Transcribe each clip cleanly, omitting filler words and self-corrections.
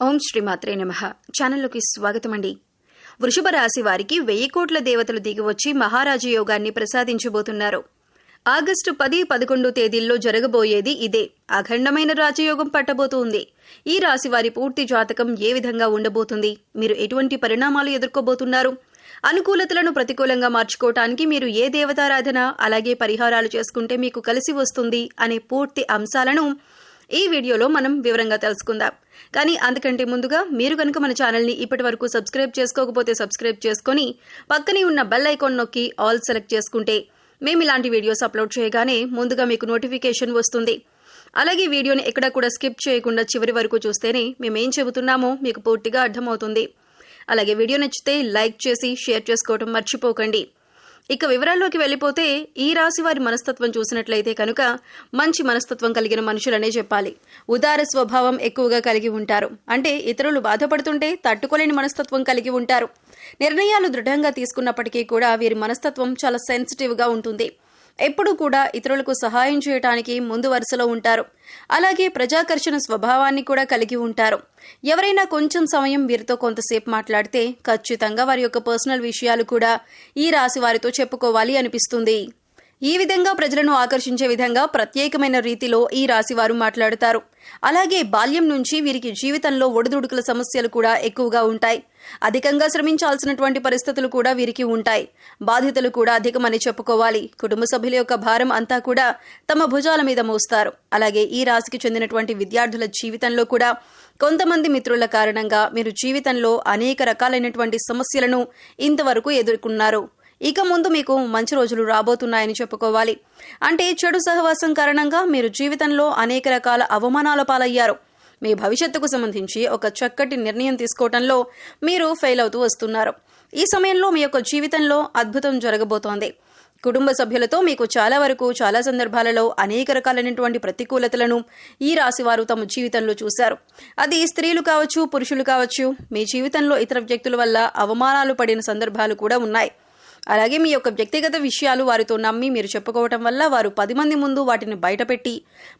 ఓం శ్రీమాత్రే నమః. ఛానల్లోకి స్వాగతం అండి. వృషభ రాశి వారికి 1000 కోట్ల దేవతలు దిగివచ్చి మహారాజు యోగాన్ని ప్రసాదించబోతున్నారు. ఆగస్టు 10-11 తేదీల్లో జరగబోయేది ఇదే. అఖండమైన రాజయోగం పట్టబోతుంది. ఈ రాశి వారి పూర్తి జాతకం ఏ విధంగా ఉండబోతుంది, మీరు ఎటువంటి పరిణామాలు ఎదుర్కోబోతున్నారు, అనుకూలతలను ప్రతికూలంగా మార్చుకోవటానికి మీరు ఏ దేవతారాధన అలాగే పరిహారాలు చేసుకుంటే మీకు కలిసి వస్తుంది అనే పూర్తి అంశాలను ఈ వీడియోలో మనం వివరంగా తెలుసుకుందాం. కానీ అంతకంటే ముందుగా మీరు కనుక మన ఛానల్ని ఇప్పటి వరకు సబ్స్క్రైబ్ చేసుకోకపోతే సబ్స్క్రైబ్ చేసుకుని పక్కనే ఉన్న బెల్ ఐకాన్ నొక్కి ఆల్ సెలెక్ట్ చేసుకుంటే మేము ఇలాంటి వీడియోస్ అప్లోడ్ చేయగానే ముందుగా మీకు నోటిఫికేషన్ వస్తుంది. అలాగే వీడియోని ఎక్కడా కూడా స్కిప్ చేయకుండా చివరి వరకు చూస్తేనే మేమేం చెబుతున్నామో మీకు పూర్తిగా అర్థమవుతుంది. అలాగే వీడియో నచ్చితే లైక్ చేసి షేర్ చేసుకోవడం మర్చిపోకండి. ఇక వివరాల్లోకి వెళ్ళిపోతే ఈ రాశి వారి మనస్తత్వం చూసినట్లయితే కనుక మంచి మనస్తత్వం కలిగిన మనుషులనే చెప్పాలి. ఉదార స్వభావం ఎక్కువగా కలిగి ఉంటారు. అంటే ఇతరులు బాధపడుతుంటే తట్టుకోలేని మనస్తత్వం కలిగి ఉంటారు. నిర్ణయాలు దృఢంగా తీసుకున్నప్పటికీ కూడా వీరి మనస్తత్వం చాలా సెన్సిటివ్గా ఉంటుంది. ఎప్పుడూ కూడా ఇతరులకు సహాయం చేయటానికి ముందు వరుసలో ఉంటారు. అలాగే ప్రజాకర్షణ స్వభావాన్ని కూడా కలిగి ఉంటారు. ఎవరైనా కొంచెం సమయం వీరితో కొంతసేపు మాట్లాడితే ఖచ్చితంగా వారి యొక్క పర్సనల్ విషయాలు కూడా ఈ రాశి వారితో చెప్పుకోవాలి అనిపిస్తుంది. ఈ విధంగా ప్రజలను ఆకర్షించే విధంగా ప్రత్యేకమైన రీతిలో ఈ రాశి వారు మాట్లాడతారు. అలాగే బాల్యం నుంచి వీరికి జీవితంలో ఒడిదుడుకుల సమస్యలు కూడా ఎక్కువగా ఉంటాయి. అధికంగా శ్రమించాల్సినటువంటి పరిస్థితులు కూడా వీరికి ఉంటాయి. బాధ్యతలు కూడా అధికమని చెప్పుకోవాలి. కుటుంబ సభ్యుల యొక్క భారం అంతా కూడా తమ భుజాల మీద మోస్తారు. అలాగే ఈ రాశికి చెందినటువంటి విద్యార్థుల జీవితంలో కూడా కొంతమంది మిత్రుల కారణంగా మీరు జీవితంలో అనేక రకాలైనటువంటి సమస్యలను ఇంతవరకు ఎదుర్కొన్నారు. ఇక ముందు మీకు మంచి రోజులు రాబోతున్నాయని చెప్పుకోవాలి. అంటే చెడు సహవాసం కారణంగా మీరు జీవితంలో అనేక రకాల అవమానాల పాలయ్యారు. మీ భవిష్యత్తుకు సంబంధించి ఒక చక్కటి నిర్ణయం తీసుకోవడంలో మీరు ఫెయిల్ అవుతూ వస్తున్నారు. ఈ సమయంలో మీ యొక్క జీవితంలో అద్భుతం జరగబోతోంది. కుటుంబ సభ్యులతో మీకు చాలా సందర్భాలలో అనేక రకాలైనటువంటి ప్రతికూలతలను ఈ రాశి వారు తమ జీవితంలో చూశారు. అది స్త్రీలు కావచ్చు, పురుషులు కావచ్చు. మీ జీవితంలో ఇతర వ్యక్తుల వల్ల అవమానాలు పడిన సందర్భాలు కూడా ఉన్నాయి. అలాగే మీ యొక్క వ్యక్తిగత విషయాలు వారితో నమ్మి మీరు చెప్పుకోవటం వల్ల వారు 10 మంది ముందు వాటిని బయటపెట్టి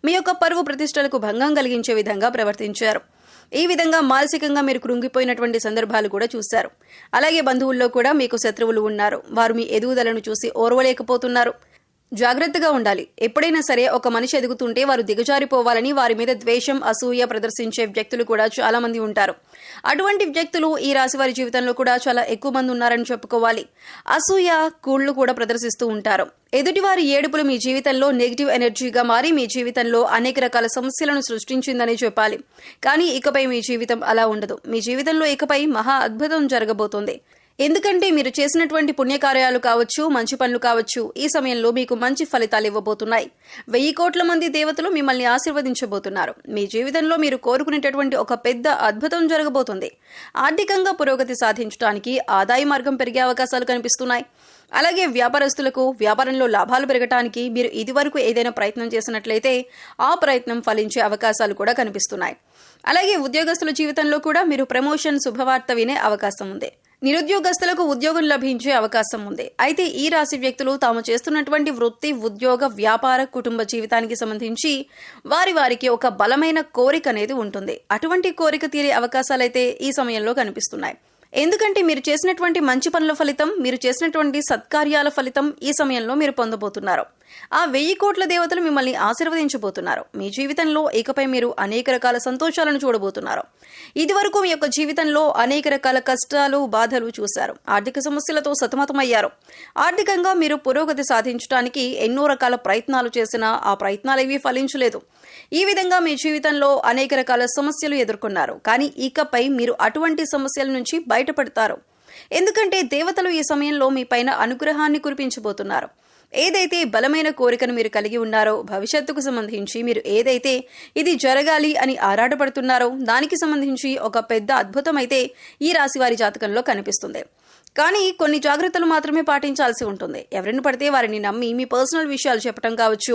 మీ యొక్క పరువు ప్రతిష్టలకు భంగం కలిగించే విధంగా ప్రవర్తించారు. ఈ విధంగా మానసికంగా మీరు కృంగిపోయినటువంటి సందర్భాలు కూడా చూశారు. అలాగే బంధువుల్లో కూడా మీకు శత్రువులు ఉన్నారు. వారు మీ ఎదుగుదలను చూసి ఓర్వలేకపోతున్నారు. జాగ్రత్తగా ఉండాలి. ఎప్పుడైనా సరే ఒక మనిషి ఎదుగుతుంటే వారు దిగజారిపోవాలని వారి మీద ద్వేషం, అసూయ ప్రదర్శించే వ్యక్తులు కూడా చాలా మంది ఉంటారు. అటువంటి వ్యక్తులు ఈ రాశి వారి జీవితంలో కూడా చాలా ఎక్కువ మంది ఉన్నారని చెప్పుకోవాలి. అసూయ, కూళ్లు కూడా ప్రదర్శిస్తూ ఉంటారు. ఎదుటివారి ఏడుపులు మీ జీవితంలో నెగిటివ్ ఎనర్జీగా మారి మీ జీవితంలో అనేక రకాల సమస్యలను సృష్టించిందని చెప్పాలి. కానీ ఇకపై మీ జీవితం అలా ఉండదు. మీ జీవితంలో ఇకపై మహా అద్భుతం జరగబోతోంది. ఎందుకంటే మీరు చేసినటువంటి పుణ్యకార్యాలు కావచ్చు, మంచి పనులు కావచ్చు, ఈ సమయంలో మీకు మంచి ఫలితాలు ఇవ్వబోతున్నాయి. 1000 కోట్ల మంది దేవతలు మిమ్మల్ని ఆశీర్వదించబోతున్నారు. మీ జీవితంలో మీరు కోరుకునేటటువంటి ఒక పెద్ద అద్భుతం జరగబోతుంది. ఆర్థికంగా పురోగతి సాధించడానికి ఆదాయ మార్గం పెరిగే అవకాశాలు కనిపిస్తున్నాయి. అలాగే వ్యాపారస్తులకు వ్యాపారంలో లాభాలు పెరగటానికి మీరు ఇదివరకు ఏదైనా ప్రయత్నం చేసినట్లయితే ఆ ప్రయత్నం ఫలించే అవకాశాలు కూడా కనిపిస్తున్నాయి. అలాగే ఉద్యోగస్తుల జీవితంలో కూడా మీరు ప్రమోషన్ శుభవార్త వినే అవకాశం ఉంది. నిరుద్యోగస్తులకు ఉద్యోగం లభించే అవకాశం ఉంది. అయితే ఈ రాశి వ్యక్తులు తాము చేస్తున్నటువంటి వృత్తి, ఉద్యోగ, వ్యాపార, కుటుంబ జీవితానికి సంబంధించి వారికి ఒక బలమైన కోరిక అనేది ఉంటుంది. అటువంటి కోరిక తీరే అవకాశాలైతే ఈ సమయంలో కనిపిస్తున్నాయి. ఎందుకంటే మీరు చేసినటువంటి మంచి పనుల ఫలితం, మీరు చేసినటువంటి సత్కార్యాల ఫలితం ఈ సమయంలో మీరు పొందబోతున్నారు. ఆ 1000 కోట్ల దేవతలు మిమ్మల్ని ఆశీర్వదించబోతున్నారు. మీ జీవితంలో ఇకపై మీరు అనేక రకాల సంతోషాలను చూడబోతున్నారు. ఇదివరకు మీ యొక్క జీవితంలో అనేక రకాల కష్టాలు, బాధలు చూశారు. ఆర్థిక సమస్యలతో సతమతమయ్యారు. ఆర్థికంగా మీరు పురోగతి సాధించడానికి ఎన్నో రకాల ప్రయత్నాలు చేసినా ఆ ప్రయత్నాలేవీ ఫలించలేదు. ఈ విధంగా మీ జీవితంలో అనేక రకాల సమస్యలు ఎదుర్కొన్నారు. కానీ ఇకపై మీరు అటువంటి సమస్యల నుంచి బయటపడతారు. ఎందుకంటే దేవతలు ఈ సమయంలో మీ పైన అనుగ్రహాన్ని కురిపించబోతున్నారు. ఏదైతే బలమైన కోరికను మీరు కలిగి ఉన్నారో, భవిష్యత్తుకు సంబంధించి మీరు ఏదైతే ఇది జరగాలి అని ఆరాటపడుతున్నారో దానికి సంబంధించి ఒక పెద్ద అద్భుతం అయితే ఈ రాశి వారి జాతకంలో కనిపిస్తుంది. కానీ కొన్ని జాగ్రత్తలు మాత్రమే పాటించాల్సి ఉంటుంది. ఎవరిని పడితే వారిని నమ్మి మీ పర్సనల్ విషయాలు చెప్పడం కావచ్చు,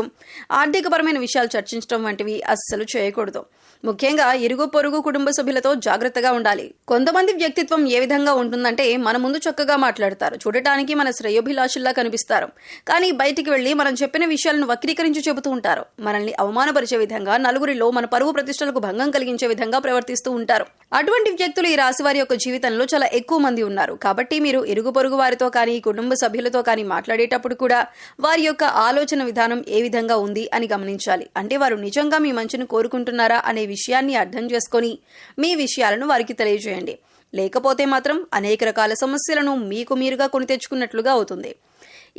ఆర్థికపరమైన విషయాలు చర్చించడం వంటివి అస్సలు చేయకూడదు. ముఖ్యంగా ఇరుగు పొరుగు కుటుంబ సభ్యులతో జాగ్రత్తగా ఉండాలి. కొంతమంది వ్యక్తిత్వం ఏ విధంగా ఉంటుందంటే మన ముందు చక్కగా మాట్లాడతారు, చూడటానికి మన శ్రేయోభిలాషుల్లా కనిపిస్తారు, కానీ బయటికి వెళ్లి మనం చెప్పిన విషయాలను వక్రీకరించి చెబుతూ ఉంటారు. మనల్ని అవమానపరిచే విధంగా, నలుగురిలో మన పరువు ప్రతిష్టలకు భంగం కలిగించే విధంగా ప్రవర్తిస్తూ ఉంటారు. అటువంటి వ్యక్తులు ఈ రాశి వారి యొక్క జీవితంలో చాలా ఎక్కువ మంది ఉన్నారు. కాబట్టి మీరు ఇరుగు పొరుగు వారితో కానీ, కుటుంబ సభ్యులతో కానీ మాట్లాడేటప్పుడు కూడా వారి యొక్క ఆలోచన విధానం ఏ విధంగా ఉంది అని గమనించాలి. అంటే వారు నిజంగా మీ మంచిని కోరుకుంటున్నారా అనే విషయాన్ని అర్థం చేసుకొని మీ విషయాలను వారికి తెలియజేయండి. లేకపోతే మాత్రం అనేక రకాల సమస్యలను మీకు మీరుగా కొని తెచ్చుకున్నట్లుగా అవుతుంది.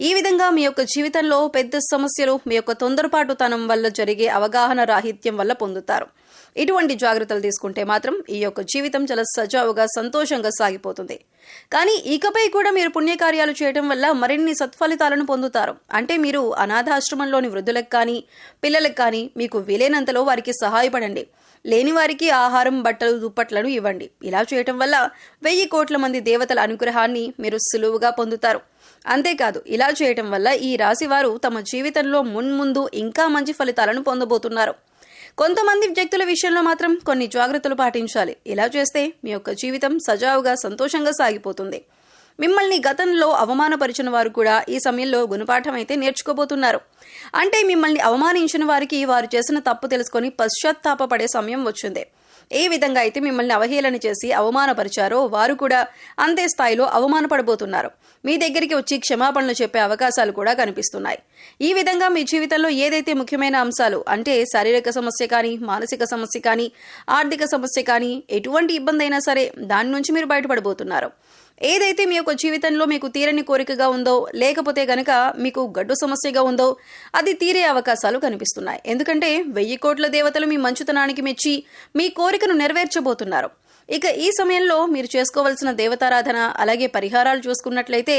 ఈ విధంగా మీ యొక్క జీవితంలో పెద్ద సమస్యలు మీ యొక్క తొందరపాటుతనం వల్ల జరిగే అవగాహన రాహిత్యం వల్ల పొందుతారు. ఇటువంటి జాగ్రత్తలు తీసుకుంటే మాత్రం ఈ యొక్క జీవితం చాలా సజావుగా సంతోషంగా సాగిపోతుంది. కానీ ఇకపై కూడా మీరు పుణ్యకార్యాలు చేయడం వల్ల మరిన్ని సత్ఫలితాలను పొందుతారు. అంటే మీరు అనాథాశ్రమంలోని వృద్ధులకు కానీ, పిల్లలకు కానీ మీకు వీలైనంతలో వారికి సహాయపడండి. లేని వారికి ఆహారం, బట్టలు, దుప్పట్లను ఇవ్వండి. ఇలా చేయటం వల్ల 1000 కోట్ల మంది దేవతల అనుగ్రహాన్ని మీరు సులువుగా పొందుతారు. అంతేకాదు, ఇలా చేయటం వల్ల ఈ రాశి వారు తమ జీవితంలో మున్ముందు ఇంకా మంచి ఫలితాలను పొందబోతున్నారు. కొంతమంది వ్యక్తుల విషయంలో మాత్రం కొన్ని జాగ్రత్తలు పాటించాలి. ఇలా చేస్తే మీ యొక్క జీవితం సజావుగా సంతోషంగా సాగిపోతుంది. మిమ్మల్ని గతంలో అవమానపరిచిన వారు కూడా ఈ సమయంలో గుణపాఠం అయితే నేర్చుకోబోతున్నారు. అంటే మిమ్మల్ని అవమానించిన వారికి వారు చేసిన తప్పు తెలుసుకొని పశ్చాత్తాపపడే సమయం వచ్చింది. ఏ విధంగా అయితే మిమ్మల్ని అవహేళన చేసి అవమానపరిచారో వారు కూడా అంతే స్థాయిలో అవమానపడబోతున్నారు. మీ దగ్గరికి వచ్చి క్షమాపణలు చెప్పే అవకాశాలు కూడా కనిపిస్తున్నాయి. ఈ విధంగా మీ జీవితంలో ఏదైతే ముఖ్యమైన అంశాలు అంటే శారీరక సమస్య కానీ, మానసిక సమస్య కానీ, ఆర్థిక సమస్య కానీ, ఎటువంటి ఇబ్బంది అయినా సరే దాని నుంచి మీరు బయటపడబోతున్నారు. ఏదైతే మీ యొక్క జీవితంలో మీకు తీరని కోరికగా ఉందో, లేకపోతే గనక మీకు గడ్డు సమస్యగా ఉందో అది తీరే అవకాశాలు కనిపిస్తున్నాయి. ఎందుకంటే 1000 కోట్ల దేవతలు మీ మంచుతనానికి మెచ్చి మీ కోరికను నెరవేర్చబోతున్నారు. ఇక ఈ సమయంలో మీరు చేసుకోవాల్సిన దేవతారాధన అలాగే పరిహారాలు చూసుకున్నట్లయితే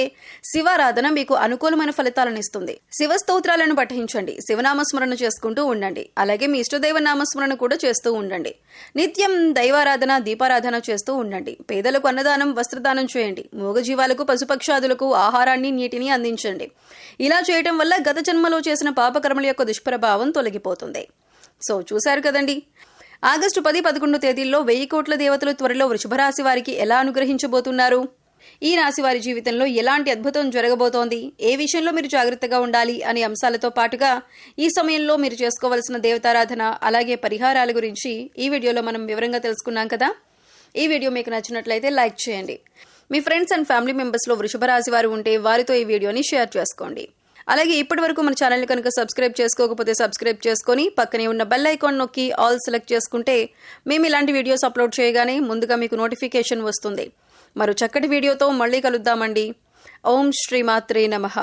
శివారాధన మీకు అనుకూలమైన ఫలితాలను ఇస్తుంది. శివ స్తోత్రాలను పఠించండి, శివనామస్మరణ చేసుకుంటూ ఉండండి. అలాగే మీ ఇష్టదైవ నామస్మరణ కూడా చేస్తూ ఉండండి. నిత్యం దైవారాధన, దీపారాధన చేస్తూ ఉండండి. పేదలకు అన్నదానం, వస్త్రదానం చేయండి. మూగజీవాలకు, పశుపక్షాదులకు ఆహారాన్ని, నీటిని అందించండి. ఇలా చేయటం వల్ల గత జన్మలో చేసిన పాపకర్మల యొక్క దుష్ప్రభావం తొలగిపోతుంది. సో చూశారు కదండి, ఆగస్టు 10, 11 తేదీల్లో 1000 కోట్ల దేవతలు త్వరలో వృషభ రాశి వారికి ఎలా అనుగ్రహించబోతున్నారు, ఈ రాశి వారి జీవితంలో ఎలాంటి అద్భుతం జరగబోతోంది, ఏ విషయంలో మీరు జాగ్రత్తగా ఉండాలి అనే అంశాలతో పాటుగా ఈ సమయంలో మీరు చేసుకోవాల్సిన దేవతారాధన అలాగే పరిహారాల గురించి ఈ వీడియోలో మనం వివరంగా తెలుసుకున్నాం కదా. ఈ వీడియో మీకు నచ్చినట్లయితే లైక్ చేయండి. మీ ఫ్రెండ్స్ అండ్ ఫ్యామిలీ మెంబర్స్లో వృషభ రాశి వారు ఉంటే వారితో ఈ వీడియోని షేర్ చేసుకోండి. అలాగే ఇప్పటి వరకు మన ఛానల్ని కనుక సబ్స్క్రైబ్ చేసుకోకపోతే సబ్స్క్రైబ్ చేసుకొని పక్కనే ఉన్న బెల్ ఐకాన్ నొక్కి ఆల్ సెలెక్ట్ చేసుకుంటే మేము ఇలాంటి వీడియోస్ అప్లోడ్ చేయగానే ముందుగా మీకు నోటిఫికేషన్ వస్తుంది. మరో చక్కటి వీడియోతో మళ్ళీ కలుద్దామండి. ఓం శ్రీమాత్రే నమః.